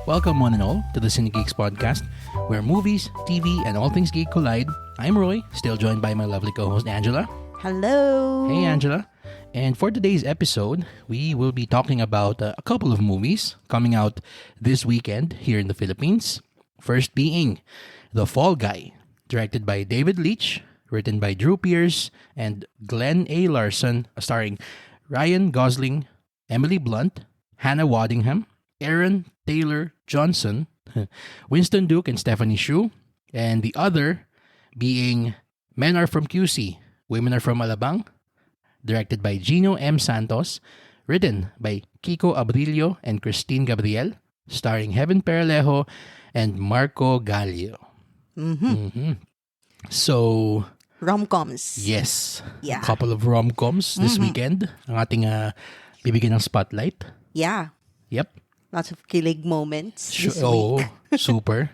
Welcome, one and all, to the Cine Geeks podcast, where movies, TV, and all things geek collide. I'm Roy, still joined by my lovely co-host Angela. Hello. Hey, Angela. And for today's episode, we will be talking about a couple of movies coming out this weekend here in the Philippines. First being The Fall Guy, directed by David Leitch, written by Drew Pearce and Glenn A. Larson, starring Ryan Gosling, Emily Blunt, Hannah Waddingham, Aaron Taylor Johnson, Winston Duke, and Stephanie Hsu. And the other being Men Are From QC, Women Are From Alabang, directed by Gino M. Santos, written by Kiko Abrillo and Christine Gabriel, starring Heaven Peralejo and Marco Gallio. So, Rom-coms. yes, Yeah. a couple of rom-coms this weekend. Ang ating bibigyan ng spotlight. Yeah. Yep. Lots of kilig moments this Oh, week. super.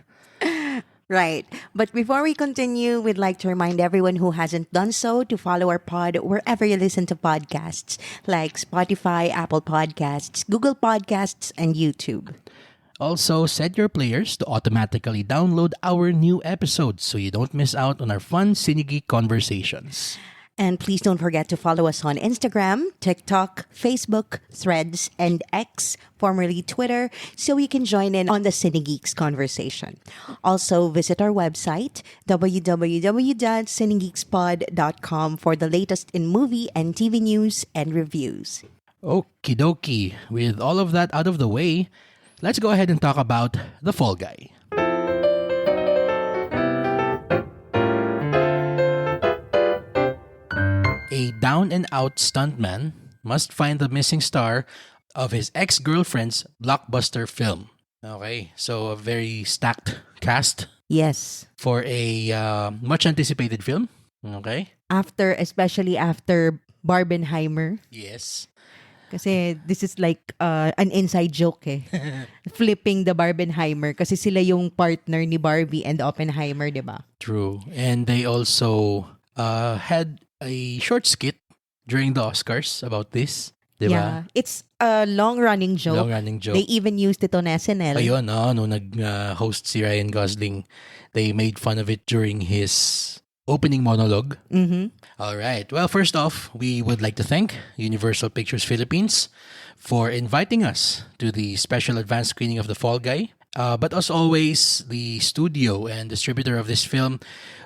Right. But before we continue, we'd like to remind everyone who hasn't done so to follow our pod wherever you listen to podcasts, like Spotify, Apple Podcasts, Google Podcasts, and YouTube. Also, set your players to automatically download our new episodes so you don't miss out on our fun Cinegeek conversations. And please don't forget to follow us on Instagram, TikTok, Facebook, Threads, and X, formerly Twitter, so you can join in on the Cinegeeks conversation. Also, visit our website, www.cinegeekspod.com, for the latest in movie and TV news and reviews. Okie dokie. With all of that out of the way, let's go ahead and talk about The Fall Guy. A down-and-out stuntman must find the missing star of his ex-girlfriend's blockbuster film. Okay, so a very stacked cast Yes. for a much-anticipated film. Okay? Especially after Barbenheimer. Yes. Kasi this is like an inside joke eh. Flipping the Barbenheimer kasi sila yung partner ni Barbie and Oppenheimer, di ba? True. And they also had a short skit during the Oscars about this. Diba? Yeah. It's a long-running joke. Long-running joke. They even used it on SNL. Ayun, nung nag-host si Ryan Gosling, they made fun of it during his opening monologue. Mm-hmm. All right. Well, first off, we would like to thank Universal Pictures Philippines for inviting us to the special advance screening of The Fall Guy. But as always, the studio and distributor of this film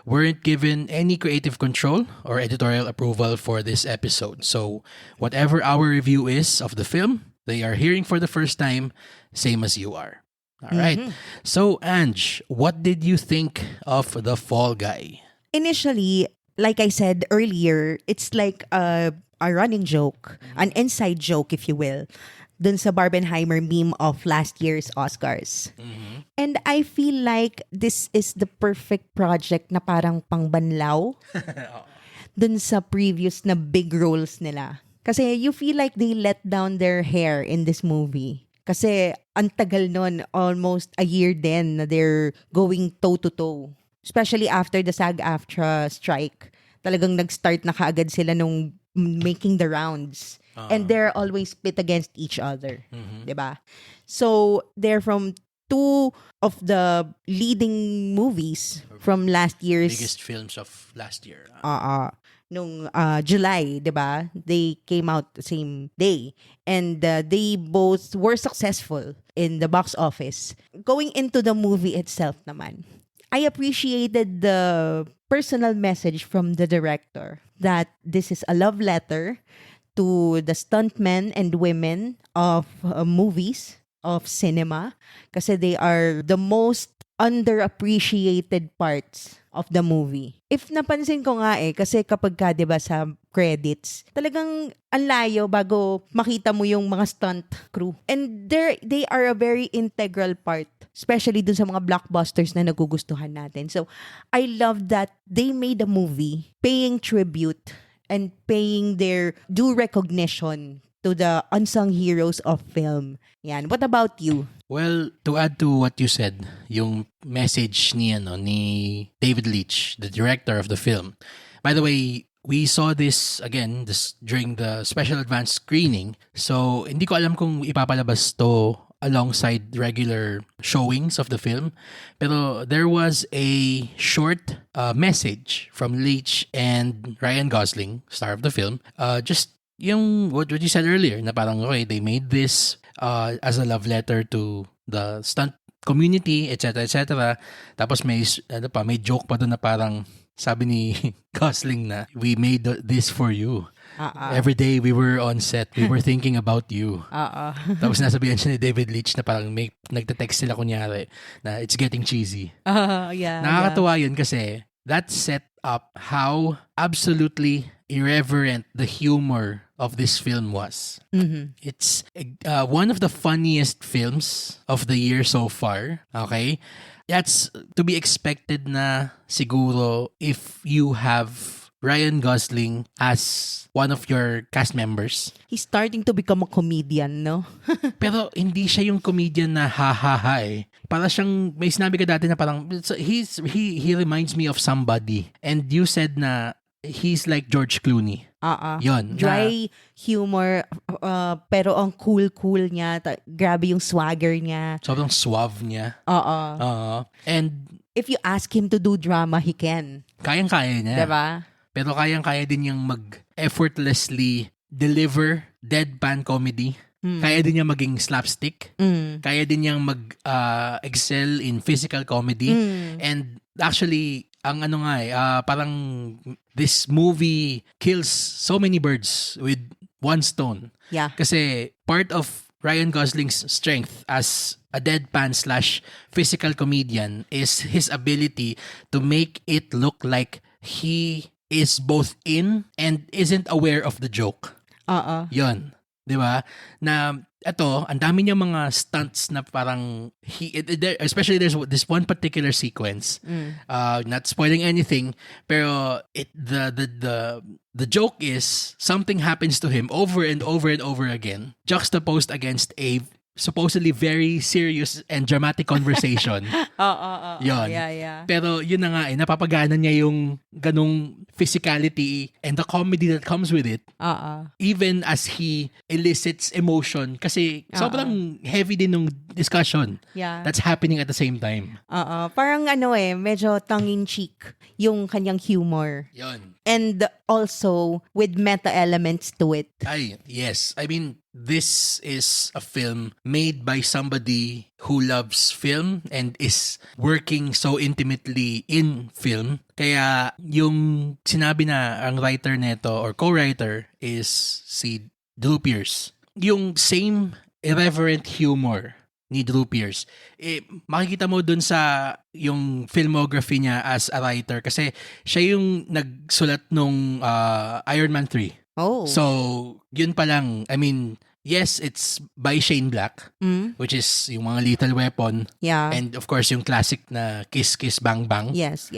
weren't given any creative control or editorial approval for this episode. So, whatever our review is of the film, they are hearing for the first time, same as you are. All right. So, Ange, what did you think of The Fall Guy? Initially, like I said earlier, it's like a running joke, an inside joke, if you will, dun sa Barbenheimer meme of last year's Oscars. And I feel like this is the perfect project na parang pangbanlaw dun sa previous na big roles nila. Kasi you feel like they let down their hair in this movie. Kasi ang tagal nun, almost a year din na they're going toe-to-toe. Especially after the SAG-AFTRA strike. Talagang nag-start na kaagad sila nung making the rounds. And they're always pit against each other. Diba? So, they're from two of the leading movies from last year's... Biggest films of last year. nung July, diba? They came out the same day. And they both were successful in the box office. Going into the movie itself naman, I appreciated the personal message from the director that this is a love letter to the stuntmen and women of movies, of cinema, kasi they are the most underappreciated parts of the movie. If napansin ko nga kasi kapag ka, diba, sa credits, talagang ang layo bago makita mo yung mga stunt crew. And they are a very integral part, especially dun sa mga blockbusters na nagugustuhan natin. So, I love that they made a movie paying tribute and paying their due recognition to the unsung heroes of film. Yan. What about you? Well, to add to what you said, yung message ni David Leitch, the director of the film. By the way, we saw this again during the special advance screening. So, hindi ko alam kung ipapalabas to alongside regular showings of the film. Pero there was a short message from Leach and Ryan Gosling, star of the film. Just yung what you said earlier, na parang okay, they made this as a love letter to the stunt community, etc. etc. Tapos may joke pa doon na parang sabi ni Gosling na, we made this for you. Every day we were on set, we were thinking about you. Tapos nasabihan siya ni David Leitch na parang nagte-text sila kunyari na it's getting cheesy. Yeah. Nakakatuwa yun kasi that set up how absolutely irreverent the humor of this film was. Mm-hmm. It's one of the funniest films of the year so far. Okay? That's to be expected na siguro if you have Ryan Gosling as one of your cast members. He's starting to become a comedian, no? Pero hindi siya yung comedian na ha-ha-ha eh. Para siyang, may sinabi ka dati na parang, he reminds me of somebody. And you said na he's like George Clooney. Yon. Dry humor, pero ang cool niya. Grabe yung swagger niya. Sobrang suave niya. And if you ask him to do drama, he can. Kayang-kaya niya. Diba? Pero kayang-kaya din niyang effortlessly deliver deadpan comedy. Kaya din niya maging slapstick. Kaya din niyang excel in physical comedy. And actually, ang ano nga parang this movie kills so many birds with one stone. Yeah. Kasi part of Ryan Gosling's strength as a deadpan / physical comedian is his ability to make it look like he is both in and isn't aware of the joke. Yon. Di ba? Na ito, ang dami niya mga stunts na parang especially there's this one particular sequence. Not spoiling anything, pero the joke is something happens to him over and over and over again, juxtaposed against a supposedly very serious and dramatic conversation. Yun. Yeah. Pero yun na nga napapagana niya yung ganung physicality and the comedy that comes with it. Even as he elicits emotion kasi sobrang heavy din nung discussion that's happening at the same time. Parang medyo tongue-in-cheek yung kanyang humor. Yun. And also with meta elements to it. Yes. I mean, this is a film made by somebody who loves film and is working so intimately in film. Kaya yung sinabi na ang writer neto or co-writer is si Drew Pearce. Yung same irreverent humor ni Drew Pearce, makikita mo dun sa yung filmography niya as a writer kasi siya yung nagsulat nung Iron Man 3. So, yun pa lang, I mean, yes, it's by Shane Black, which is yung mga Lethal Weapon. Yeah. And of course, yung classic na Kiss Kiss Bang Bang. Yes.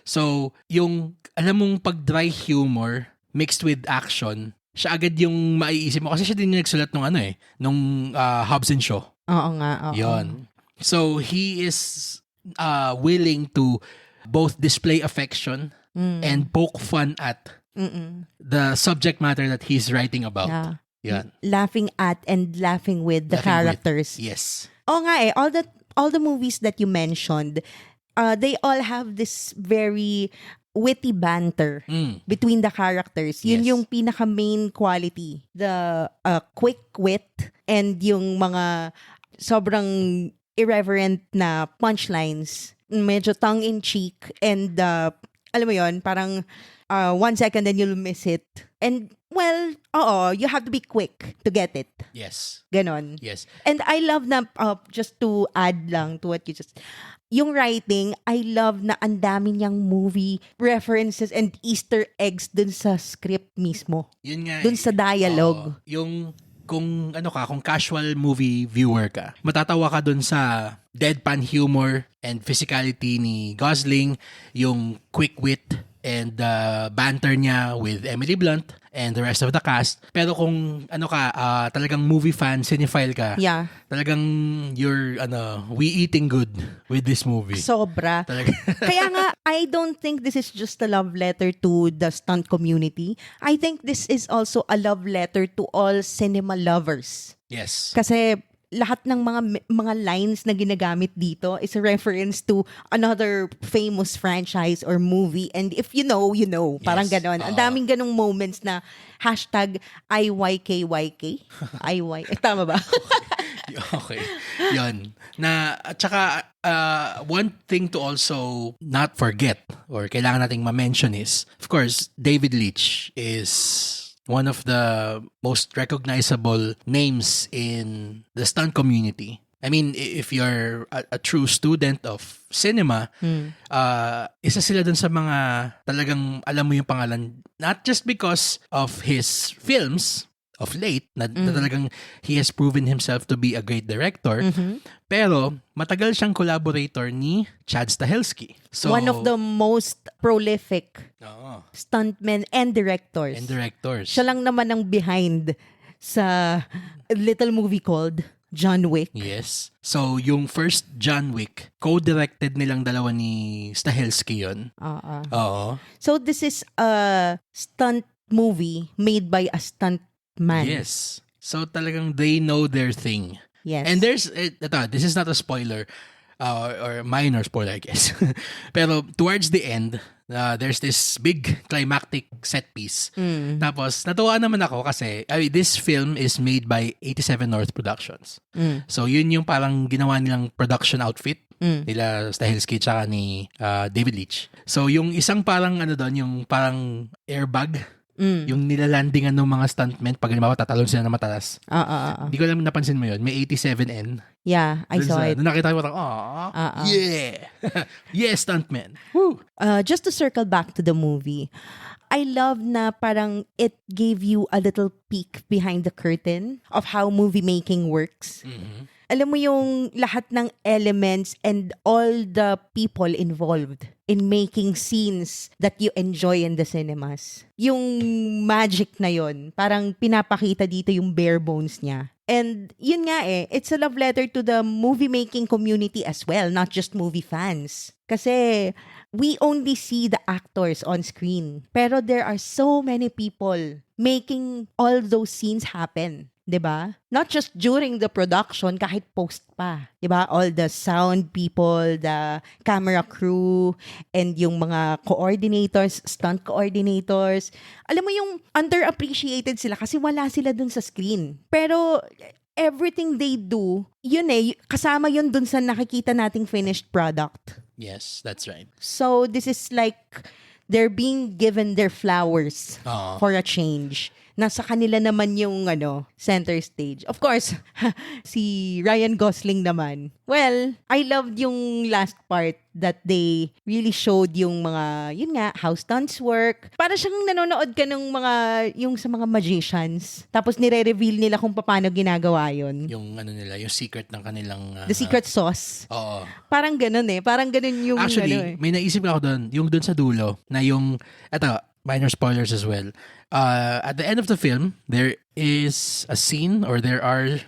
So, yung, alam mong pag-dry humor mixed with action, siya agad yung maiisip mo. Kasi siya din yung nagsulat nung Hobbs and Shaw. Oo nga. Yon. So, he is willing to both display affection and poke fun at the subject matter that he's writing about. Yeah. Yan. Laughing at and laughing with the characters. Yes. Oo nga all the movies that you mentioned, they all have this very witty banter between the characters. Yun yung pinaka main quality. The quick wit and yung mga sobrang irreverent na punchlines. Medyo tongue-in-cheek and alam mo yon, parang 1 second then you'll miss it. And well, you have to be quick to get it. Yes. Ganon. Yes. And I love na, just to add lang to what you just, yung writing, I love na ang dami niyang movie references and Easter eggs dun sa script mismo. Yun nga. Dun sa dialogue. Yung kung casual movie viewer ka, matatawa ka dun sa deadpan humor and physicality ni Gosling, yung quick wit and banter niya with Emily Blunt and the rest of the cast. Pero kung talagang movie fan, cinephile ka, talagang you're we eating good with this movie. Sobra. Kaya nga, I don't think this is just a love letter to the stunt community. I think this is also a love letter to all cinema lovers. Yes. Kasi lahat ng mga lines na ginagamit dito is a reference to another famous franchise or movie. And if you know, you know. Parang Yes. ganon. Ang daming ganong moments na hashtag IYKYK. IY. Tama ba? Okay. Yun. At saka, one thing to also not forget or kailangan nating ma-mention is, of course, David Leitch is one of the most recognizable names in the stunt community. I mean, if you're a true student of cinema, isa sila dun sa mga talagang alam mo yung pangalan, not just because of his films of late, na talagang he has proven himself to be a great director, pero matagal siyang collaborator ni Chad Stahelski. So, one of the most prolific Oo. stuntmen and directors. And directors. Siya lang naman ang behind sa little movie called John Wick. Yes. So, yung first John Wick, co-directed nilang dalawa ni Stahelski yun. Oo. So this is a stunt movie made by a stunt man. Yes. So, talagang they know their thing. Yes. And this is not a spoiler, or minor spoiler, I guess. Pero towards the end, there's this big climactic set piece. Tapos, natuwa naman ako kasi this film is made by 87 North Productions. So, yun yung parang ginawa nilang production outfit nila Stahelski tsaka ni David Leitch. So, yung isang parang yung parang airbag, yung nilalandingan ng mga stuntmen pag halimbawa tatalon sila na matalas. Hindi ko alam napansin mo yun. May 87N. Yeah, I saw it. Nung nakita ko, yeah! Yes, stuntmen. Woo! Just to circle back to the movie, I love na parang it gave you a little peek behind the curtain of how movie making works. Alam mo yung lahat ng elements and all the people involved in making scenes that you enjoy in the cinemas. Yung magic na yon, parang pinapakita dito yung bare bones niya. And yun nga it's a love letter to the movie making community as well, not just movie fans. Kasi we only see the actors on screen. Pero there are so many people making all those scenes happen. 'Di ba? Not just during the production, kahit post pa. 'Di ba? All the sound people, the camera crew, and yung mga coordinators, stunt coordinators. Alam mo yung underappreciated sila kasi wala sila dun sa screen. Pero everything they do, yun kasama yun dun sa nakikita nating finished product. Yes, that's right. So this is like they're being given their flowers for a change. Nasa kanila naman yung center stage. Of course, si Ryan Gosling naman. Well, I loved yung last part that they really showed yung mga, yun nga, how stunts work. Para siyang nanonood ka ng yung sa mga magicians. Tapos nire-reveal nila kung paano ginagawa yun. Yung yung secret ng kanilang... The secret sauce. Oo. Parang ganun Parang ganun yung... Actually, may naisip ako doon. Yung doon sa dulo, na yung... Eto, minor spoilers as well. At the end of the film, there is a scene or there are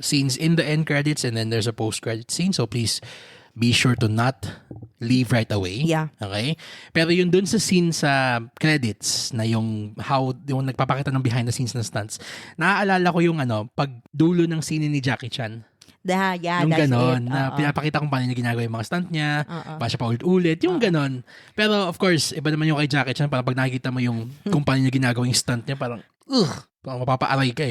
scenes in the end credits and then there's a post-credit scene. So please be sure to not leave right away. Yeah. Okay? Pero yung dun sa scene sa credits na yung nagpapakita ng behind the scenes na stunts, naaalala ko yung pagdulo ng scene ni Jackie Chan. Yeah, yung that's ganon, it. na pinapakita kung paano niya ginagawa yung mga stunt niya, pa siya paulit-ulit, yung ganon. Pero of course, iba naman yung kay Jackie Chan, parang pag nakikita mo yung kung paano niya ginagawa yung stunt niya, parang, parang mapapaaray ka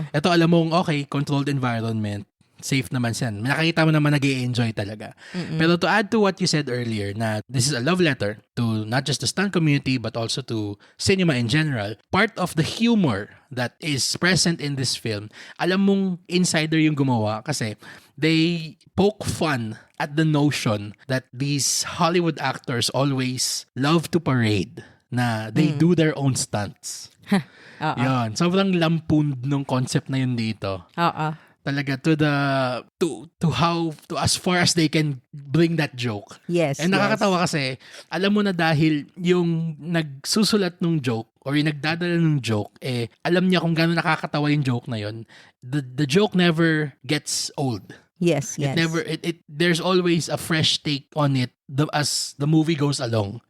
Ito alam mong, okay, controlled environment, safe naman siya. Nakikita mo naman nag-i-enjoy talaga. Pero to add to what you said earlier, na this is a love letter to not just the stunt community, but also to cinema in general, part of the humor that is present in this film, alam mong insider yung gumawa kasi they poke fun at the notion that these Hollywood actors always love to parade na they do their own stunts. Yun. Sobrang lampuned nung concept na yun dito. Talaga to as far as they can bring that joke. Yes. And nakakatawa kasi, alam mo na dahil yung nagsusulat ng joke or yung nagdadala ng joke, alam niya kung gaano nakakatawa yung joke na yun. The joke never gets old. Yes. There's always a fresh take on it as the movie goes along.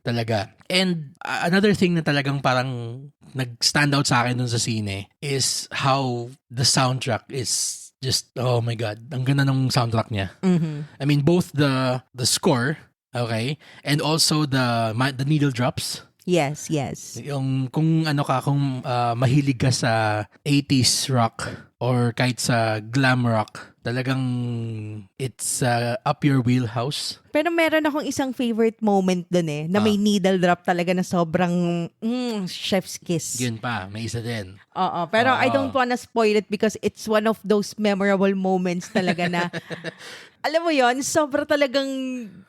Talaga. And another thing na talagang parang nag-stand out sa akin dun sa sine is how the soundtrack is just, oh my God, ang ganda ng soundtrack niya. I mean, both the score, okay, and also the needle drops. Yes. Yung kung mahilig ka sa 80s rock or kahit sa glam rock, talagang it's up your wheelhouse. Pero meron akong isang favorite moment dun na may needle drop talaga na sobrang chef's kiss. Yun pa, may isa din. Oo, pero I don't wanna spoil it because it's one of those memorable moments talaga na alam mo yon, sobra talagang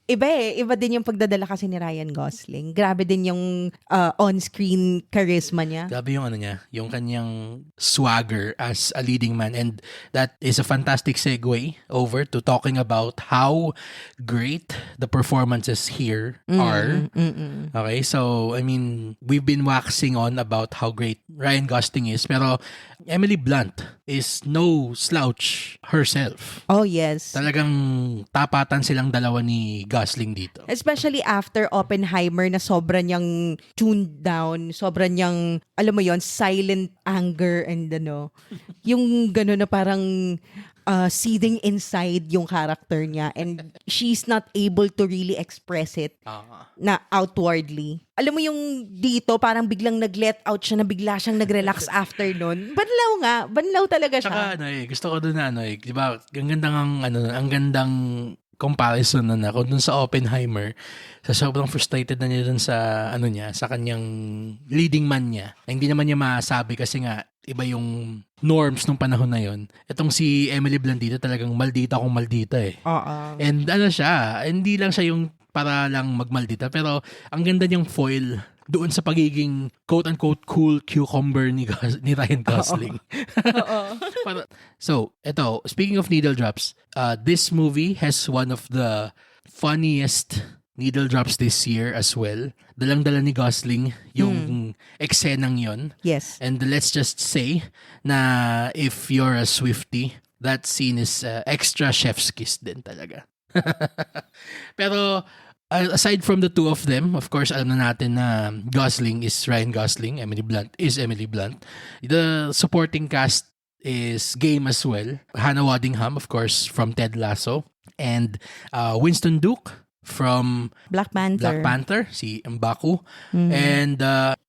iba din yung pagdadala kasi ni Ryan Gosling. Grabe din yung on-screen charisma niya. Grabe yung niya, yung kanyang swagger as a leading man, and that is a fantastic segue over to talking about how great the performances here are. Okay, so I mean, we've been waxing on about how great Ryan Gosling is, pero Emily Blunt is no slouch herself. Oh, yes. Talagang tapatan silang dalawa ni Gosling dito. Especially after Oppenheimer na sobra niyang tuned down, sobra niyang, alam mo yon, silent anger and yung gano'n na parang seething inside yung character niya, and she's not able to really express it na outwardly. Alam mo yung dito, parang biglang nag-let out siya, na bigla siyang nag-relax after nun. Banlaw talaga siya. Saka gusto ko doon na di ba, ang gandang comparison na kung dun sa Oppenheimer, sa sobrang frustrated na niya dun sa sa kanyang leading man niya. Hindi naman niya masabi kasi nga iba yung norms nung panahon na yon. Itong si Emily Blunt dito talagang maldita kung maldita Oo. And siya, hindi lang siya yung para lang magmaldita, pero ang ganda niyang foil doon sa pagiging quote-unquote cool cucumber ni Ryan Gosling. So, eto, speaking of needle drops, this movie has one of the funniest needle drops this year as well. Dalang-dala ni Gosling yung eksenang yon. Yes. And let's just say na if you're a Swiftie, that scene is extra chef's kiss din talaga. Pero aside from the two of them, of course, alam na natin na Gosling is Ryan Gosling, Emily Blunt is Emily Blunt. The supporting cast is game as well. Hannah Waddingham, of course, from Ted Lasso. And Winston Duke from Black Panther, si M'Baku. And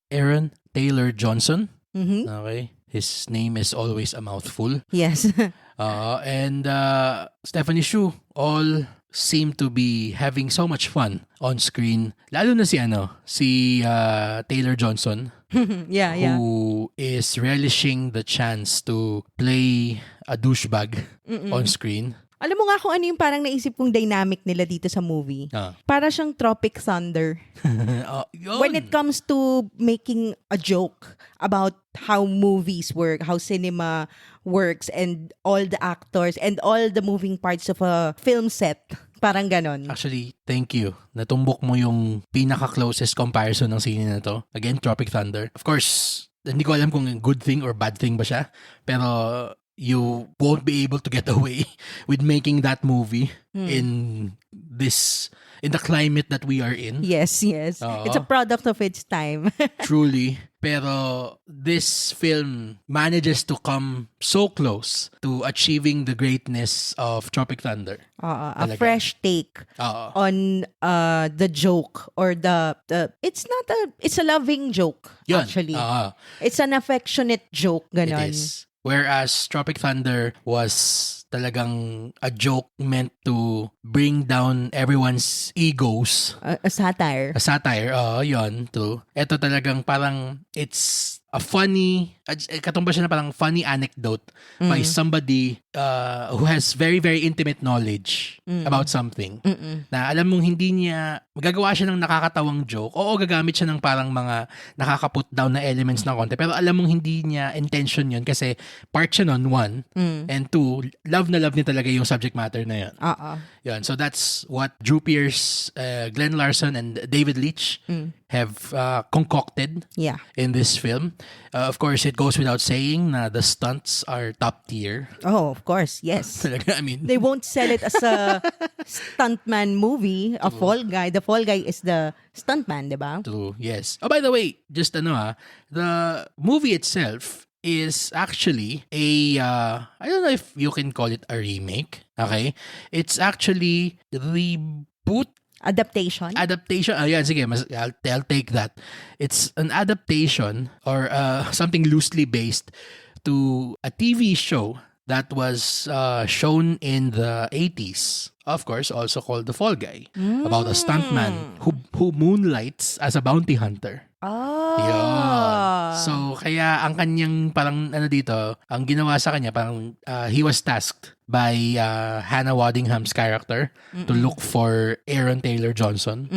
Aaron Taylor Johnson. Okay. His name is always a mouthful. Yes. And Stephanie Hsu, all seem to be having so much fun on screen. Lalo na si Taylor Johnson. yeah. Who is relishing the chance to play a douchebag on screen. Alam mo nga kung ano yung parang naisip kong dynamic nila dito sa movie. Para siyang Tropic Thunder. When it comes to making a joke about how movies work, how cinema works, and all the actors, and all the moving parts of a film set. Parang ganon. Actually, thank you. Natumbok mo yung pinaka-closest comparison ng scene na to. Again, Tropic Thunder. Of course, hindi ko alam kung good thing or bad thing ba siya. Pero you won't be able to get away with making that movie in the climate that we are in. Yes. It's a product of its time. Truly. Pero this film manages to come so close to achieving the greatness of Tropic Thunder. A fresh take on the joke, or it's a loving joke. Yun. Actually. It's an affectionate joke, ganon. It is. Whereas Tropic Thunder was talagang a joke meant to bring down everyone's egos. A satire. A satire, yun, true. Ito talagang parang it's a funny, katumba siya na parang funny anecdote by somebody who has very, very intimate knowledge about something. Na alam mong hindi niya, magagawa siya ng nakakatawang joke. Oo, gagamit siya ng parang mga nakaka-put down na elements ng konti. Pero alam mong hindi niya intention yun kasi part siya nun, one. And two, love love na love niya talaga yung subject matter na yun. Yun. So that's what Drew Pearce, Glenn Larson, and David Leitch have concocted in this film. Of course, it goes without saying na the stunts are top tier. Oh, of course, yes. Talaga, I mean, They won't sell it as a stuntman movie, a Fall Guy. The Fall Guy is the stuntman, di ba? true, yes. Oh, by the way, just the movie itself is actually a, I don't know if you can call it a remake, okay? It's actually reboot Adaptation. Ayan, sige, I'll take that. It's an adaptation or something loosely based to a TV show that was shown in the 80s. Of course, also called The Fall Guy. About a stuntman who moonlights as a bounty hunter. Yun. So, kaya ang kanyang parang dito, ang ginawa sa kanya, parang he was tasked by Hannah Waddingham's character to look for Aaron Taylor Johnson.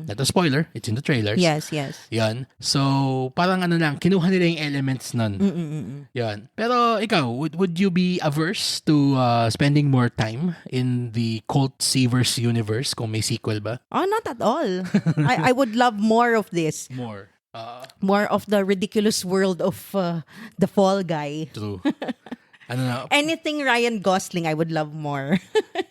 Not a spoiler, it's in the trailers. Yes. Yun. So, parang lang, kinuha nila yung elements nun. Yun. Pero ikaw, would you be averse to spending more time in the Colt Seavers universe kung may sequel ba? Oh, not at all. I would love more of this. More of the ridiculous world of the Fall Guy. True. Anything Ryan Gosling, I would love more.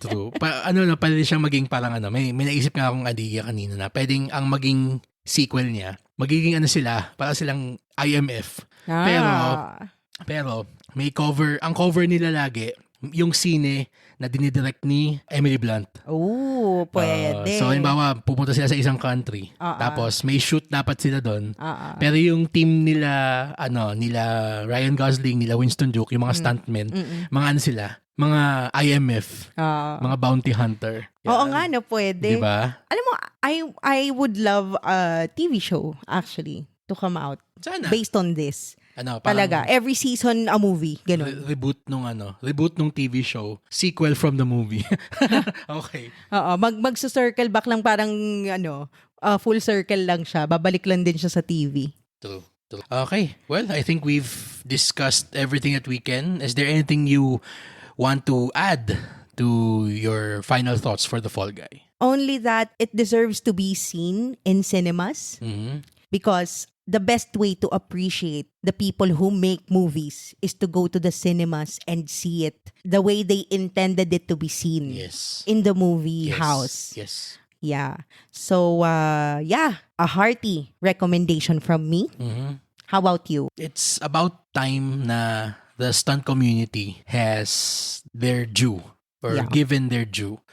True. Pwede siyang maging parang may naisip nga akong idea kanina na pwedeng ang maging sequel niya, magiging sila, para silang IMF. Pero may cover, ang cover nila lagi, yung sine na dinidirect ni Emily Blunt. Oh, pwede. So, halimbawa, pupunta sila sa isang country. Tapos, may shoot dapat sila doon. Pero yung team nila, nila Ryan Gosling, nila Winston Duke, yung mga stuntmen, mga sila? Mga IMF. Mga bounty hunter. Yan. Oo nga, pwede. Diba? Alam mo, I would love a TV show, actually, to come out. Sana. Based on this. Parang Talaga, every season a movie, ganun. Reboot nung TV show, sequel from the movie. Okay. Oo, magsa-circle back lang, parang full circle lang siya. Babalik lang din siya sa TV. True. Okay. Well, I think we've discussed everything that we can. Is there anything you want to add to your final thoughts for The Fall Guy? Only that it deserves to be seen in cinemas because the best way to appreciate the people who make movies is to go to the cinemas and see it the way they intended it to be seen. Yes. In the movie house. Yes. Yeah. So, a hearty recommendation from me. How about you? It's about time na the stunt community has their due or given their due.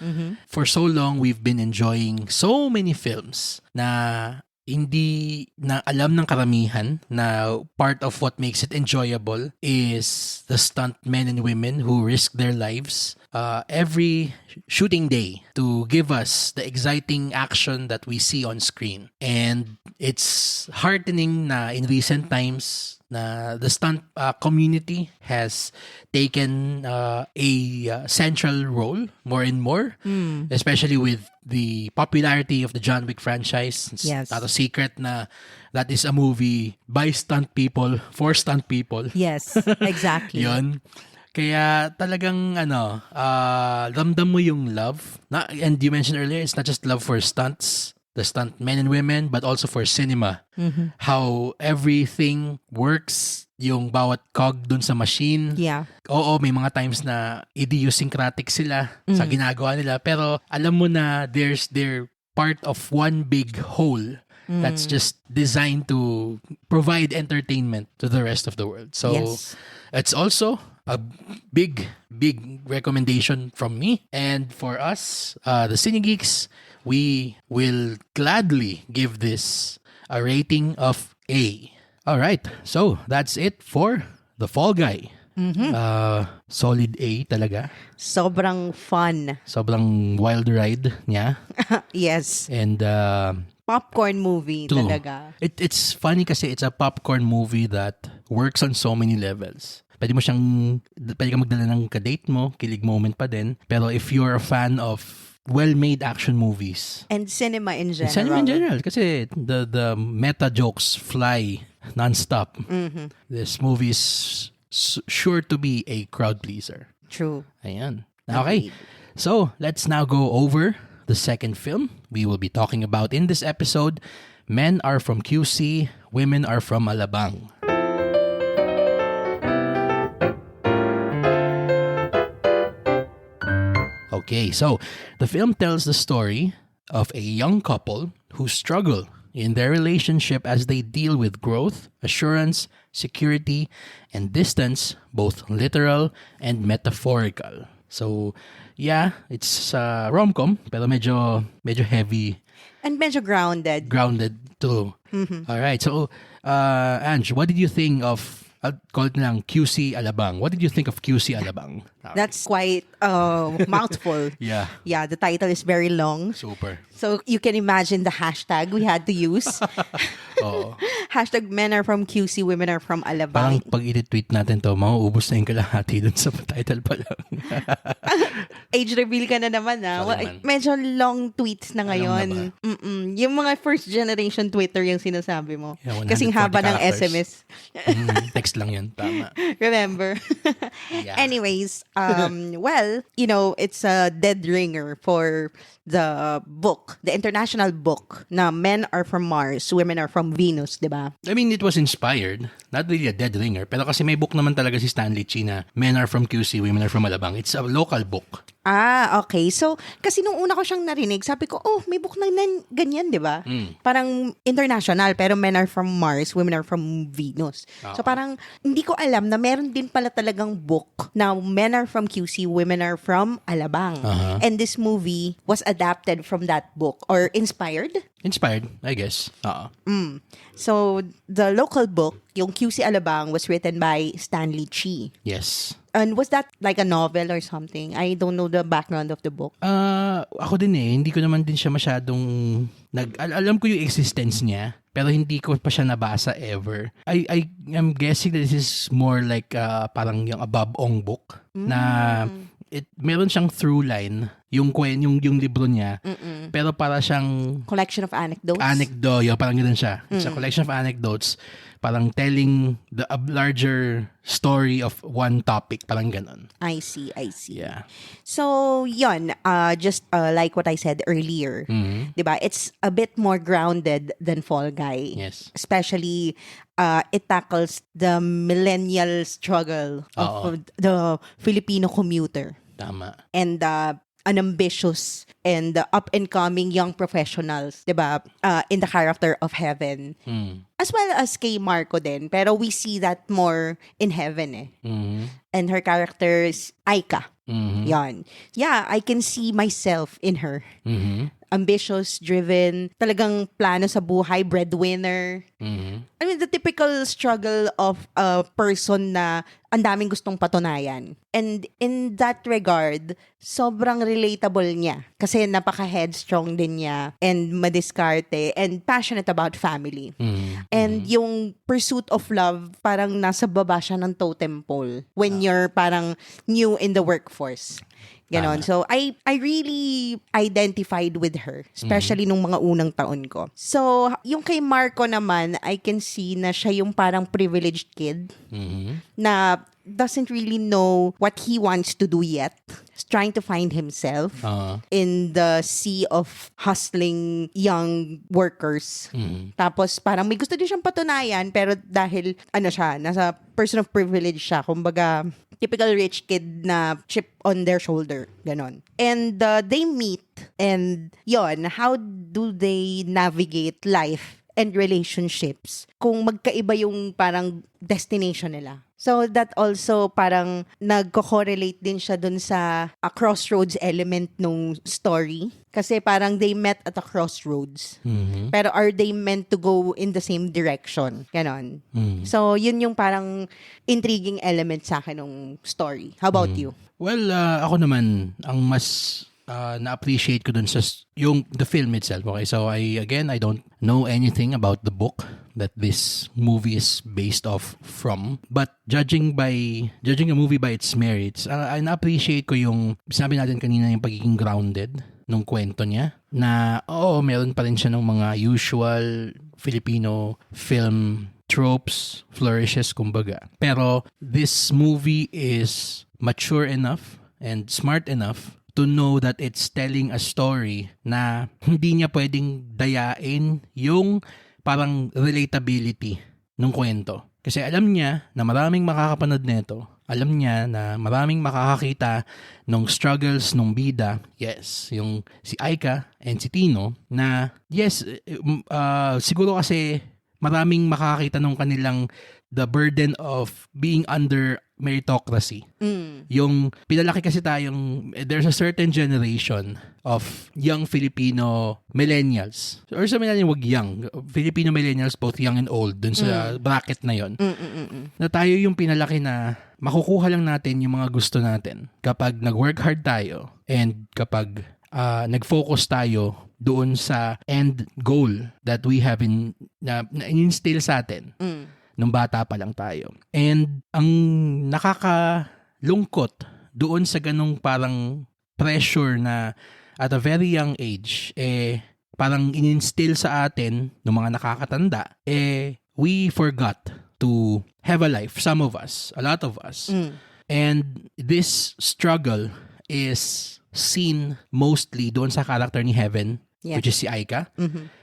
For so long, we've been enjoying so many films na hindi na alam ng karamihan na part of what makes it enjoyable is the stunt men and women who risk their lives every shooting day to give us the exciting action that we see on screen. And it's heartening na in recent times na the stunt community has taken a central role more and more, especially with the popularity of the John Wick franchise. It's not a secret na that is a movie by stunt people, for stunt people. Yes, exactly. Yun. Kaya talagang ramdam mo yung love. And you mentioned earlier, it's not just love for stunts, the stunt men and women, but also for cinema. How everything works, yung bawat cog dun sa machine. Yeah. Oo, may mga times na idiosyncratic sila sa ginagawa nila. Pero alam mo na they're part of one big whole that's just designed to provide entertainment to the rest of the world. So it's also a big recommendation from me. And for us, the Cine Geeks, we will gladly give this a rating of A. All right, so that's it for The Fall Guy. Solid A talaga. Sobrang fun. Sobrang wild ride niya. Yes. And popcorn movie talaga. It's funny kasi it's a popcorn movie that works on so many levels. Pwede kang magdala ng kadate mo, kilig moment pa din. Pero if you're a fan of well-made action movies. And cinema in general. Kasi the meta jokes fly non-stop. This movie is sure to be a crowd pleaser. True. Ayan. Okay. Agreed. So, let's now go over the second film we will be talking about in this episode. Men Are From QC, Women Are From Alabang. Okay, so the film tells the story of a young couple who struggle in their relationship as they deal with growth, assurance, security, and distance, both literal and metaphorical. So, yeah, it's rom-com, pero medyo heavy, And medyo grounded. grounded too. All right, so, Ange, what did you think of, I'll call it lang, QC Alabang. What did you think of QC Alabang? That's quite a mouthful. Yeah, Yeah, the title is very long. super. So you can imagine the hashtag we had to use. Oo. Hashtag men are from QC, women are from Parang Alabang. pag i-tweet natin to, mauubos na yung kalahati dun sa title pa lang. Age reveal ka na naman, ah. Sorry, man. Medyo long tweets na ngayon. Alam Yung mga first generation Twitter yung sinasabi mo. Yeah, 140 Kasing haba ng characters. SMS. Text lang yun, tama. Remember? Yeah. Anyways, well, it's a dead ringer for the book, the international book na Men Are From Mars, Women Are From Venus, di ba? I mean, it was inspired. Not really a dead ringer. Pero kasi may book naman talaga si Stanley Chi na Men Are From QC, Women Are From Alabang. It's a local book. Ah, okay. So, kasi nung una ko siyang narinig, sabi ko, oh, may book na ganyan, di ba? Parang international, pero Men Are From Mars, Women Are From Venus. So, parang hindi ko alam na meron din pala talagang book na Men Are From QC, Women Are From Alabang. And this movie was adapted from that book or inspired. Inspired, I guess. Oo. So, the local book, yung QC Alabang, was written by Stanley Chi. Yes. And was that like a novel or something? I don't know the background of the book. Ako din hindi ko naman din siya masyadong alam ko yung existence niya, pero hindi ko pa siya nabasa ever. I am guessing that this is more like parang yung Bob Ong book na meron siyang through line yung libro niya, pero para siyang Collection of anecdotes? parang ganoon siya. It's a collection of anecdotes, parang telling a larger story of one topic, parang ganon. I see. Yeah. So, yun, just like what I said earlier, diba? It's a bit more grounded than Fall Guy. Yes. Especially, it tackles the millennial struggle of the Filipino commuter. Tama. And an ambitious and up-and-coming young professionals, diba? In the character of Heaven. As well as kay Marco din. Pero we see that more in Heaven eh. And her character is Aika. Yan. Yeah, I can see myself in her. Ambitious, driven, talagang plano sa buhay, breadwinner. I mean, the typical struggle of a person na ang daming gustong patunayan. And in that regard, sobrang relatable niya. Kasi napaka-headstrong din niya and madiskarte and passionate about family. And yung pursuit of love, parang nasa baba siya ng totem pole when you're parang new in the workforce. Ganon. So, I really identified with her, especially nung mga unang taon ko. So, yung kay Marco naman, I can see na siya yung parang privileged kid na doesn't really know what he wants to do yet. He's trying to find himself in the sea of hustling young workers. Tapos parang may gusto din siyang patunayan, pero dahil nasa person of privilege siya, kumbaga typical rich kid na chip on their shoulder, ganon. And they meet, and yon, how do they navigate life and relationships kung magkaiba yung parang destination nila? So that also parang nagko-correlate din siya dun sa a crossroads element nung story. Kasi parang they met at a crossroads. Pero are they meant to go in the same direction? Ganon. So yun yung parang intriguing element sa akin ng story. How about you? Well, ako naman, ang mas na-appreciate ko dun sa the film itself. Okay, so I don't know anything about the book that this movie is based off from. But judging a movie by its merits, na-appreciate ko yung, sabi natin kanina, yung pagiging grounded nung kwento niya. Na, meron pa rin siya ng mga usual Filipino film tropes, flourishes, kumbaga. Pero this movie is mature enough and smart enough to know that it's telling a story na hindi niya pwedeng dayain yung parang relatability ng kwento. Kasi alam niya na maraming makakapanood nito. Alam niya na maraming makakakita ng struggles ng bida. Yes, yung si Aika and si Tino na yes, siguro kasi maraming makakakita ng kanilang the burden of being under meritocracy. Yung pinalaki kasi there's a certain generation of young Filipino millennials. Or sa mga wag young, Filipino millennials, both young and old, dun sa bracket na yon. Na tayo yung pinalaki na makukuha lang natin yung mga gusto natin kapag nag-work hard tayo and kapag nag-focus tayo doon sa end goal that we have na in-instill sa atin nung bata pa lang tayo. And ang nakakalungkot doon sa ganung parang pressure na at a very young age, parang in-instill sa atin ng mga nakakatanda, we forgot to have a life. Some of us, a lot of us. And this struggle is seen mostly doon sa character ni Heaven, which is si Aika.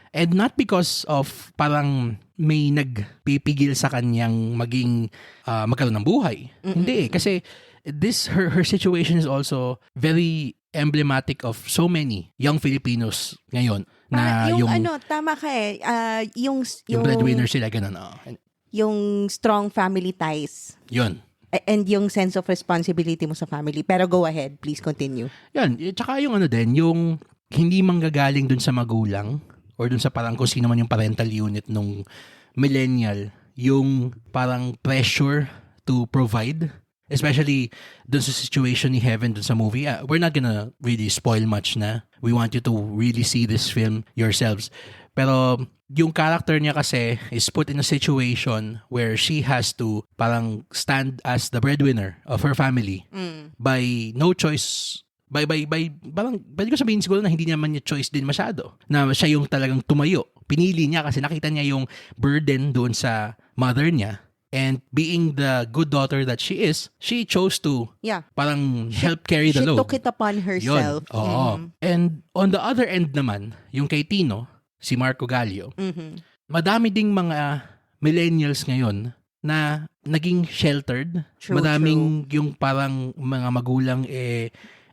And not because of parang may nagpipigil sa kanyang maging magkaroon ng buhay. Hindi, kasi her situation is also very emblematic of so many young Filipinos ngayon na yung tama ka yung breadwinner sila, ganun. Yung strong family ties. Yun. And yung sense of responsibility mo sa family. Pero go ahead, please continue. Yan, tsaka yung yung hindi manggagaling dun sa magulang or dun sa parang kung sino man yung parental unit nung millennial, yung parang pressure to provide, especially dun sa situation ni Heaven dun sa movie. We're not gonna really spoil much na. We want you to really see this film yourselves. Pero yung character niya kasi is put in a situation where she has to parang stand as the breadwinner of her family by no choice. By parang pwede ko sabihin siguro na hindi naman niya choice din masyado. Na siya yung talagang tumayo. Pinili niya kasi nakita niya yung burden doon sa mother niya. And being the good daughter that she is, she chose to parang help carry the load. She took it upon herself. Yun. Oo. And on the other end naman, yung kay Tino, si Marco Gallio, madami ding mga millennials ngayon na naging sheltered. Madaming yung parang mga magulang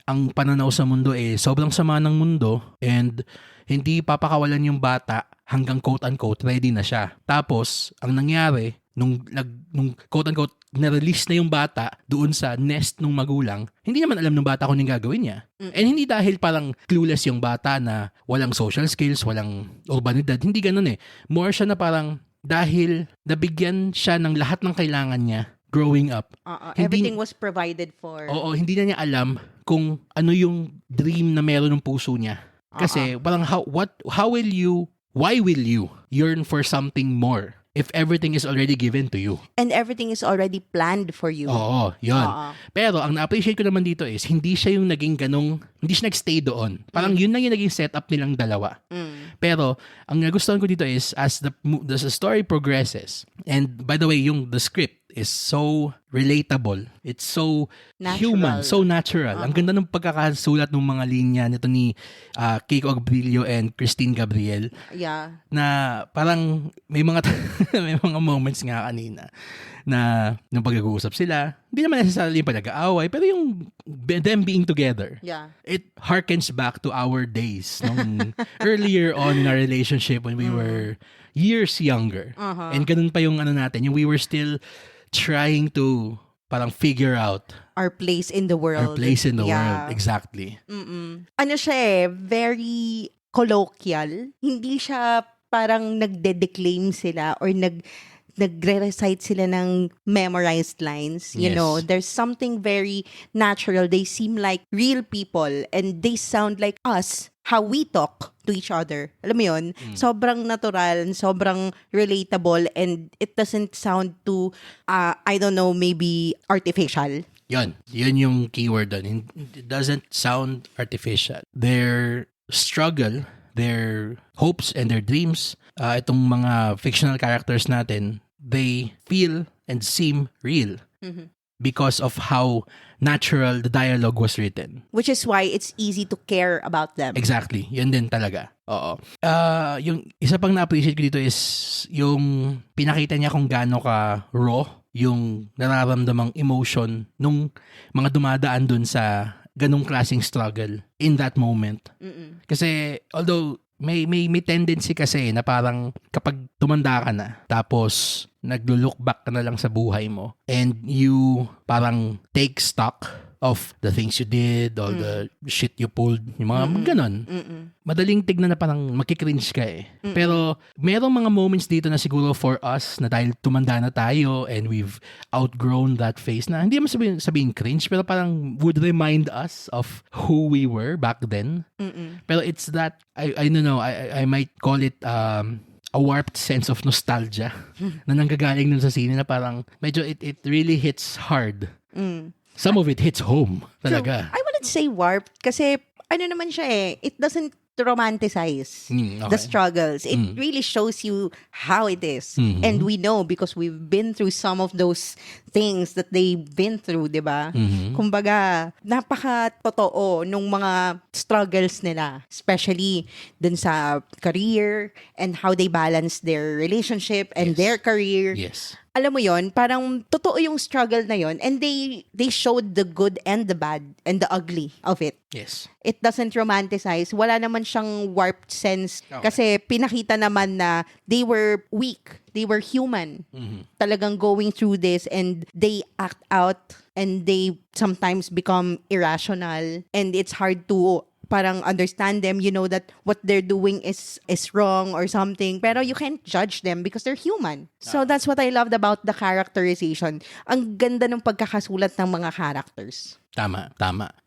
ang pananaw sa mundo sobrang sama ng mundo and hindi papakawalan yung bata hanggang quote-unquote ready na siya. Tapos, ang nangyari, nung quote-unquote na-release na yung bata doon sa nest ng magulang, hindi naman alam ng bata kung yung gagawin niya. And hindi dahil parang clueless yung bata na walang social skills, walang urbanidad. Hindi ganun More siya na parang dahil nabigyan siya ng lahat ng kailangan niya growing up. Everything was provided for. Oo, hindi na niya alam kung ano yung dream na meron ng puso niya. Kasi parang why will you yearn for something more if everything is already given to you? And everything is already planned for you. Oo, yun. Pero ang na-appreciate ko naman dito is hindi siya yung naging hindi siya nagstay doon. Parang yun lang yung naging setup nilang dalawa. Pero ang nagustuhan ko dito is as the story progresses, and by the way, the script is so relatable. It's so natural. Human, so natural. Ang ganda ng pagkakasulat ng mga linya nito ni Keiko Agbilio and Christine Gabriel. Yeah. Na parang may mga may mga moments nga kanina na nung pag-uusap sila, hindi naman necessarily yung pag-aaway, pero yung them being together. Yeah. It harkens back to our days nung earlier on in our relationship when we were years younger. And ganun pa yung natin, yung we were still trying to parang figure out our place in the world. Our place in the world, exactly. Ano siya very colloquial. Hindi siya parang nagde-declaim sila or nagre-recite sila ng memorized lines. You know, there's something very natural. They seem like real people and they sound like us, how we talk to each other. Alam mo yun? Sobrang natural, sobrang relatable, and it doesn't sound too, I don't know, maybe artificial. Yun yung keyword doon. It doesn't sound artificial. Their struggle, their hopes and their dreams, itong mga fictional characters natin, they feel and seem real. because of how natural the dialogue was written. Which is why it's easy to care about them. Exactly. Yun din talaga. Oo. Yung isa pang na-appreciate ko dito is yung pinakita niya kung gaano ka raw yung nararamdamang emotion nung mga dumadaan dun sa ganong klaseng struggle in that moment. Kasi although may tendency kasi na parang kapag tumanda ka na tapos naglo-look back ka na lang sa buhay mo and you parang take stock of the things you did, all the shit you pulled, yung mga ganon. Madaling tignan na parang makikringe ka eh. Pero merong mga moments dito na siguro for us na dahil tumanda na tayo and we've outgrown that phase na hindi naman sabihin cringe pero parang would remind us of who we were back then. Pero it's that, I don't know, I might call it a warped sense of nostalgia na nanggagaling dun sa sine na parang medyo it really hits hard. Some of it hits home talaga. I wouldn't say warped kasi ano naman siya eh, it doesn't romanticize okay. the struggles. It really shows you how it is. And we know because we've been through some of those things that they've been through, di ba? Kumbaga, napaka-totoo nung mga struggles nila. Especially dun sa career and how they balance their relationship and their career. Yes. Alam mo yon, parang totoo yung struggle na yon, and they showed the good and the bad and the ugly of it. Yes. It doesn't romanticize. Wala naman siyang warped sense. Okay. Kasi pinakita naman na they were weak. They were human. Talagang going through this and they act out and they sometimes become irrational and it's hard to parang understand them. You know that what they're doing is wrong or something. Pero you can't judge them because they're human. So that's what I loved about the characterization. Ang ganda ng pagkakasulat ng mga characters. Tama.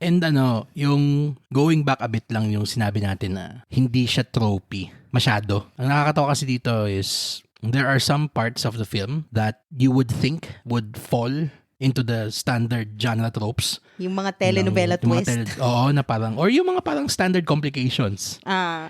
And yung going back a bit lang yung sinabi natin na hindi siya tropey masyado. Ang nakakatawa kasi dito is there are some parts of the film that you would think would fall into the standard genre tropes. Yung mga telenovela twist. Oo, na parang, or yung mga parang standard complications.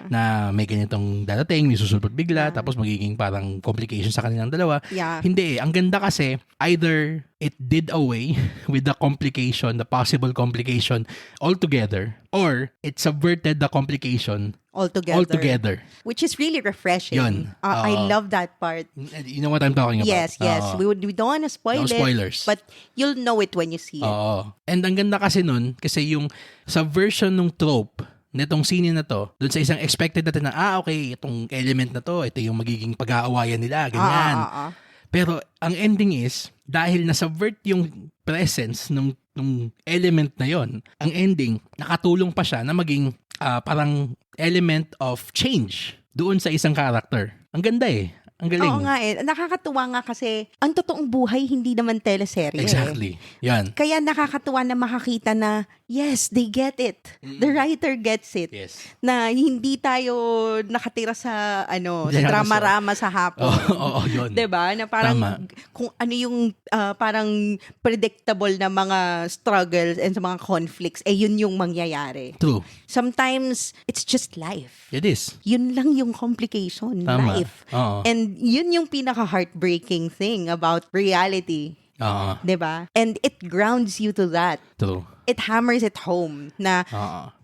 Na may ganitong dadating, may susulpot bigla, tapos magiging parang complication sa kanilang dalawa. Yeah. Hindi eh. Ang ganda kasi, either it did away with the complication, the possible complication altogether, or it subverted the complication altogether. Which is really refreshing. Yun. I love that part. You know what I'm talking about? Yes. We don't want to spoil No spoilers. it. But you'll know it when you see it. Oo. And ang ganda kasi nun, kasi yung subversion ng trope nitong scene na to, dun sa isang expected natin na, okay, itong element na to, ito yung magiging pag-aawayan nila, ganyan. Pero ang ending is, dahil na-subvert yung presence ng element na yon, ang ending, nakatulong pa siya na maging parang element of change doon sa isang character. Ang ganda eh. Ang galing. Oo nga eh. Nakakatuwa nga kasi ang totoong buhay hindi naman teleserye. Exactly. Yan. Kaya nakakatuwa na makakita na, yes, they get it. The writer gets it. Yes. Na hindi tayo nakatira sa sa drama-rama sa hapon. Oo, yun. 'Di ba? Na parang Tama. kung ano yung parang predictable na mga struggles and sa mga conflicts, yun yung mangyayari. True. Sometimes it's just life. It is. Yun lang yung complication, Tama. life. Oo. And yun yung pinaka-heartbreaking thing about reality. Oo. 'Di ba? And it grounds you to that. True. It hammers it home na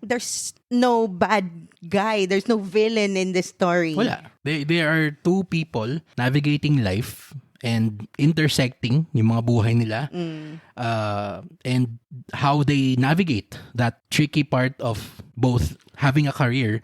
there's no bad guy, there's no villain in this story. Wala. There are two people navigating life and intersecting yung mga buhay nila and how they navigate that tricky part of both having a career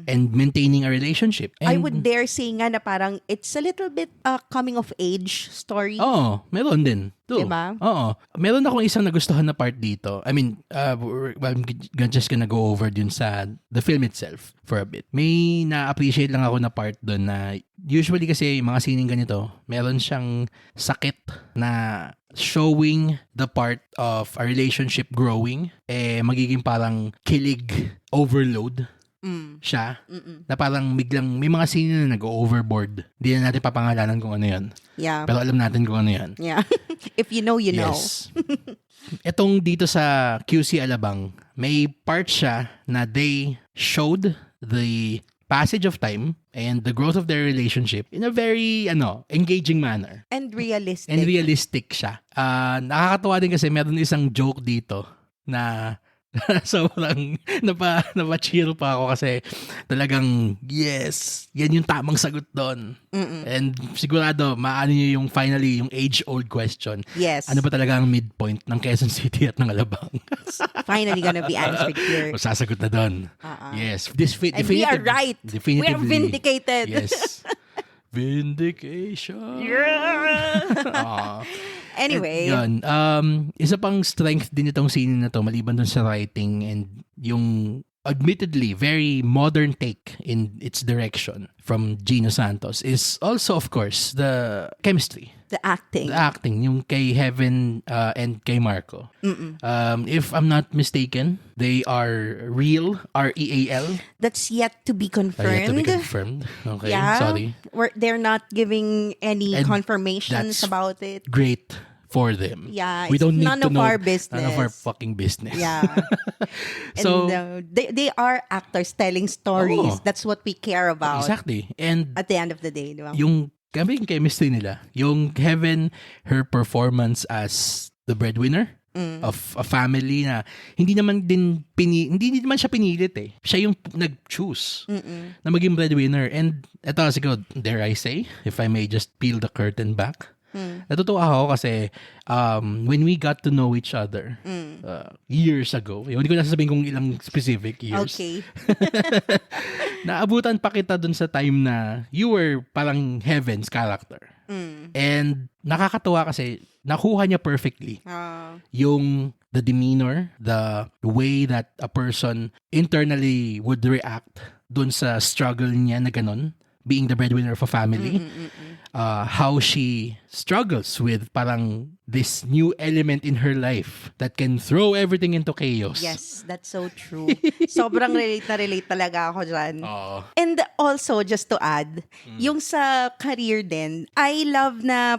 and maintaining a relationship. And, I would dare say nga na parang it's a little bit coming of age story. Oo, meron din. Diba? Oo. Meron akong isang nagustuhan na part dito. I mean, I'm just gonna go over dun sa the film itself for a bit. May na-appreciate lang ako na part dun na usually kasi yung mga sining ganito, meron siyang sakit na showing the part of a relationship growing, magiging parang kilig overload siya. Na parang biglang may mga scene na nag-overboard. Hindi na natin papangalanan kung ano yun. Yeah. Pero alam natin kung ano yun. Yeah. If you know, you know. Yes. Etong dito sa QC Alabang, may part siya na they showed the passage of time and the growth of their relationship in a very engaging manner. And realistic. And realistic siya. Nakakatuwa din kasi meron isang joke dito na sobrang napa-cheer pa ako kasi talagang yes, yan yung tamang sagot doon. And sigurado maano nyo yung finally yung age-old question. Yes. Ano ba talaga ang midpoint ng Quezon City at ng Alabang? Finally gonna be answered here. Sasagot na doon. Yes. And we are right. We are vindicated. Yes. Vindication. Anyway. Yun. Isa pang strength din itong scene na to, maliban dun sa writing and yung admittedly very modern take in its direction from Gino Santos is also, of course, the chemistry. The acting. The acting, yung kay Heaven and kay Marco. If I'm not mistaken, they are real, REAL. That's yet to be confirmed. Yet to be confirmed. Okay, yeah, sorry. They're not giving any And confirmations about it. Great for them. Yeah, we don't need none to of know our business. None of our fucking business. Yeah. So and, they are actors telling stories. That's what we care about. Exactly. And at the end of the day, di ba? Yung chemistry nila, yung Heaven, her performance as the breadwinner of a family na hindi naman siya pinilit eh. Siya yung nag-choose na maging breadwinner. And eto siguro, dare I say, if I may just peel the curtain back, natutuwa ako kasi when we got to know each other years ago, hindi ko nasasabihin kung ilang specific years. Okay. Naabutan pa kita dun sa time na you were parang Heaven's character. And nakakatuwa kasi nakuha niya perfectly yung the demeanor, the way that a person internally would react dun sa struggle niya na ganun, being the breadwinner of a family. How she struggles with parang this new element in her life that can throw everything into chaos. Yes, that's so true. Sobrang relate talaga ako dyan. And also, just to add, yung sa career din, I love na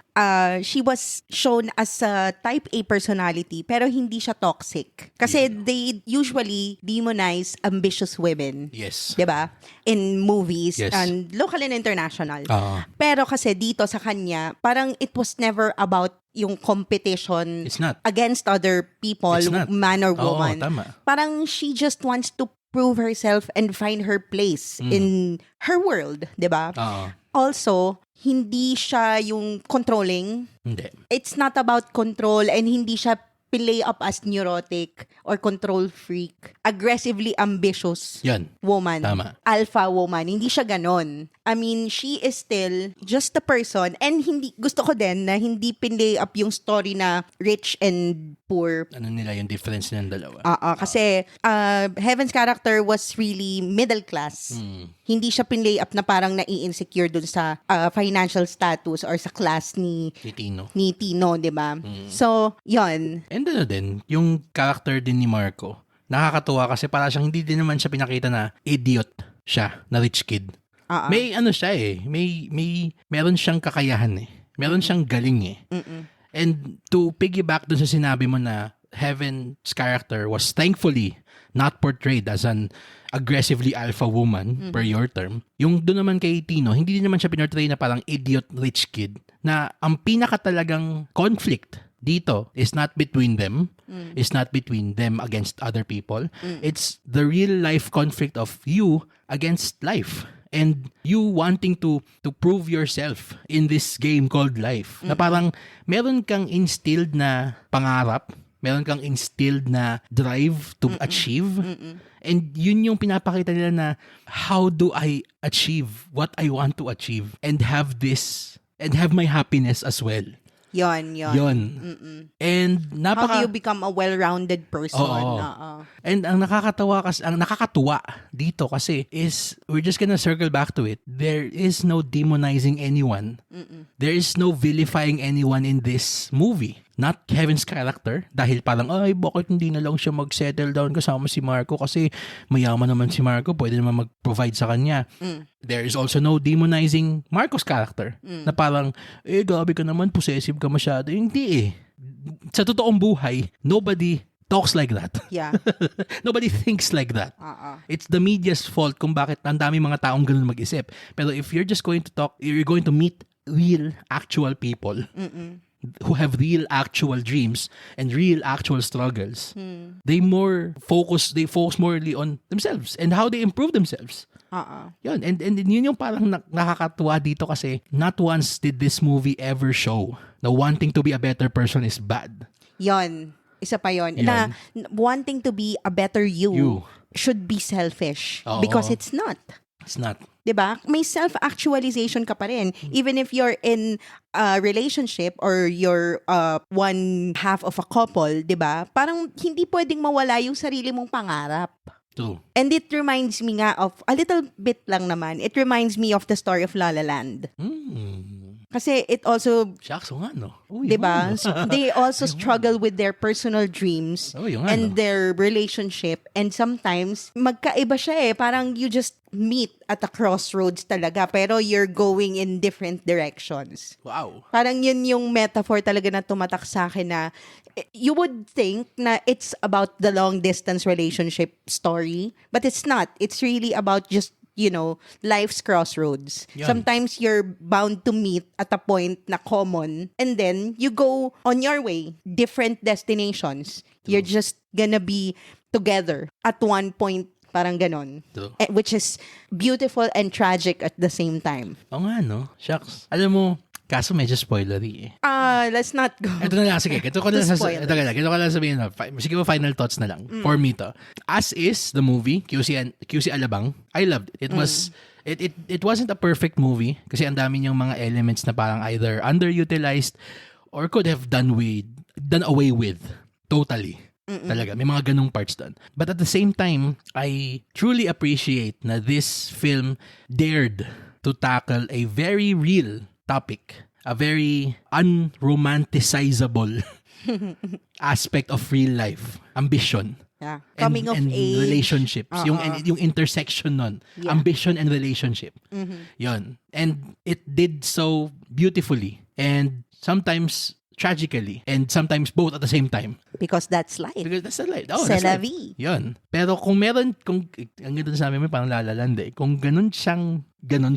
she was shown as a type A personality pero hindi siya toxic. Kasi they usually demonize ambitious women. Yes. Diba? In movies, Yes. and local and international. Pero kasi dito sa kanya, parang it was never about yung competition It's not. against other people, It's not. man or Oo, woman. tama. Parang she just wants to prove herself and find her place in her world, 'di ba? Also, hindi siya yung controlling. Hindi. It's not about control and hindi siya play up as neurotic or control freak. Aggressively ambitious Yan. woman. Tama. Alpha woman. Hindi siya ganon. I mean, she is still just a person and gusto ko din na hindi pinlay up yung story na rich and poor. Ano nila yung difference ng dalawa? Kasi Heaven's character was really middle class. Hindi siya pinlay up na parang nai-insecure dun sa financial status or sa class ni Tino, di ba? So, yon. And ano din, yung character din ni Marco, nakakatuwa kasi para siyang hindi din naman siya pinakita na idiot siya, na rich kid. May ano siya eh, meron siyang kakayahan eh. Meron siyang galing eh. And to piggyback dun sa sinabi mo na Heaven's character was thankfully not portrayed as an aggressively alpha woman, per your term. Yung doon naman kay Tino, hindi din naman siya pinortray na parang idiot rich kid, na ang pinaka talagang conflict dito is not between them, is not between them against other people. It's the real life conflict of you against life. And you wanting to prove yourself in this game called life. Na parang meron kang instilled na pangarap, meron kang instilled na drive to achieve. And yun yung pinapakita nila na how do I achieve what I want to achieve and have this, and have my happiness as well. Yon. And how do you become a well-rounded person? And ang nakakatuwa dito kasi is we're just gonna circle back to it. There is no demonizing anyone. There is no vilifying anyone in this movie. Not Kevin's character, dahil parang, ay, bakit hindi na lang siya mag-settle down kasama si Marco kasi mayaman naman si Marco, pwede naman mag-provide sa kanya. There is also no demonizing Marco's character, na parang, gabi ka naman, possessive ka masyado. Hindi eh. Sa totoong buhay, nobody talks like that. Yeah. Nobody thinks like that. Uh-uh. It's the media's fault kung bakit ang dami mga taong ganun mag-isip. Pero if you're just going to talk, you're going to meet real, actual people who have real, actual dreams and real, actual struggles. They focus morely on themselves and how they improve themselves. Yun. And yun yung parang nakakatuwa dito kasi not once did this movie ever show na wanting to be a better person is bad. Yon. Isa pa yon. Na wanting to be a better you should be selfish. Oo. Because it's not. It's not. 'Di ba? May self-actualization ka pa rin. Even if you're in a relationship or you're one half of a couple, 'di ba? Parang hindi pwedeng mawala yung sarili mong pangarap. True. And it reminds me nga of, a little bit lang naman, it reminds me of the story of La La Land. Kasi it also, Shucks, nga no. Uy, diba? nga, no? So they also struggle with their personal dreams Yung nga, and no? their relationship. And sometimes, magkaiba siya eh. Parang you just meet at a crossroads talaga. Pero you're going in different directions. Wow. Parang yun yung metaphor talaga na tumatak sa akin na you would think na it's about the long distance relationship story, but it's not. It's really about just, life's crossroads. Yan. Sometimes you're bound to meet at a point na common and then you go on your way, different destinations. You're just gonna be together at one point, parang ganon. True. Which is beautiful and tragic at the same time. Oo nga, no? Shucks. Alam mo, kaso medyo spoilery eh. Let's not go. Ito na lang, sige. Ito ko lang spoilers. sabihin. Sige mo, final thoughts na lang. For me to. As is, the movie, QC Alabang, I loved it. It wasn't a perfect movie kasi ang dami niyang mga elements na parang either underutilized or could have done away with totally. Talaga, may mga ganong parts doon. But at the same time, I truly appreciate na this film dared to tackle a very real topic, a very unromanticizable aspect of real life, ambition. Yeah. Coming of and age. relationships. Yung intersection nun. Yeah. Ambition and relationship. Yun. And it did so beautifully. And sometimes tragically. And sometimes both at the same time. Because that's life. Because that's the life. Oh, C'est that's la life. vie. Yun. Pero kung ang ganda sa amin, parang lalaland eh. Kung ganun siyang, dun,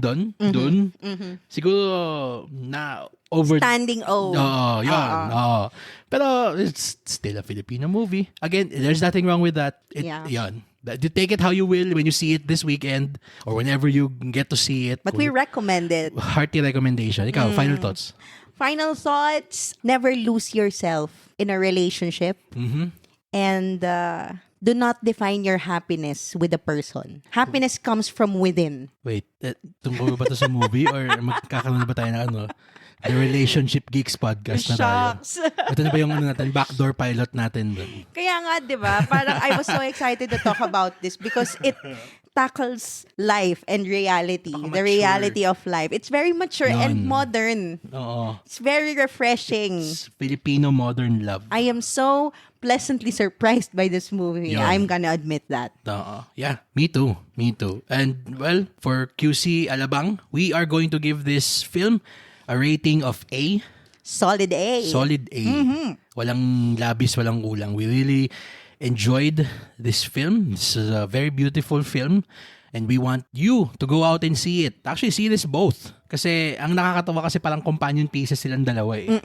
siguro na over... Standing O. Oo, yun. Oo. Pero it's still a Filipino movie. Again, there's nothing wrong with that. Yun. You take it how you will when you see it this weekend or whenever you get to see it. But we recommend it. Hearty recommendation. Ikaw, final thoughts. Final thoughts, never lose yourself in a relationship. And do not define your happiness with a person. Happiness comes from within. Wait, tungkol ba ito sa movie or magkakaroon ba tayo na The Relationship Geeks podcast na tayo? Shucks. Ito na ba yung backdoor pilot natin doon? Kaya nga, di ba? Parang I was so excited to talk about this because it tackles life and reality. The reality of life. It's very mature and modern. Oo. It's very refreshing. It's Filipino modern love. I am so pleasantly surprised by this movie. Yun. I'm gonna admit that. Yeah, me too. And well, for QC Alabang, we are going to give this film a rating of A. Solid A. Solid A. Walang labis, walang kulang. We really enjoyed this film. This is a very beautiful film. And we want you to go out and see it. Actually, see this both. Kasi ang nakakatawa kasi parang companion pieces silang dalawa eh.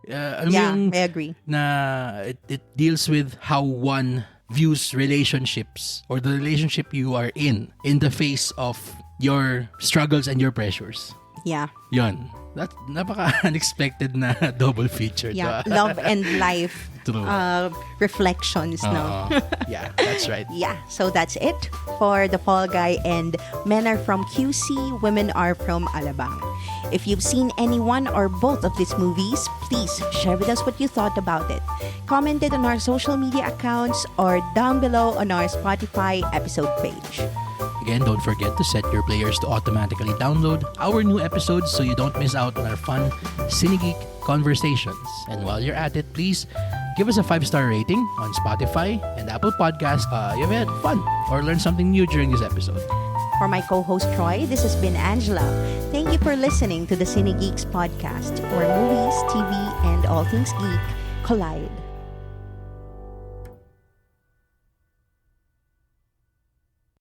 I agree. Na it deals with how one views relationships or the relationship you are in the face of your struggles and your pressures. Yeah. Yun. That's napaka-unexpected na double feature. Yeah. Diba? Love and life. True. Reflections, no? Yeah, that's right. Yeah, so that's it for The Fall Guy and Men Are From QC, Women Are From Alabang. If you've seen any one or both of these movies, please share with us what you thought about it. Comment it on our social media accounts or down below on our Spotify episode page. Again, don't forget to set your players to automatically download our new episodes so you don't miss out on our fun Cinegeek conversations. And while you're at it, please give us a 5-star rating on Spotify and Apple Podcasts if you had fun or learned something new during this episode. For my co-host Troy, this has been Angela. Thank you for listening to the Cinegeeks podcast, where movies, TV, and all things geek collide.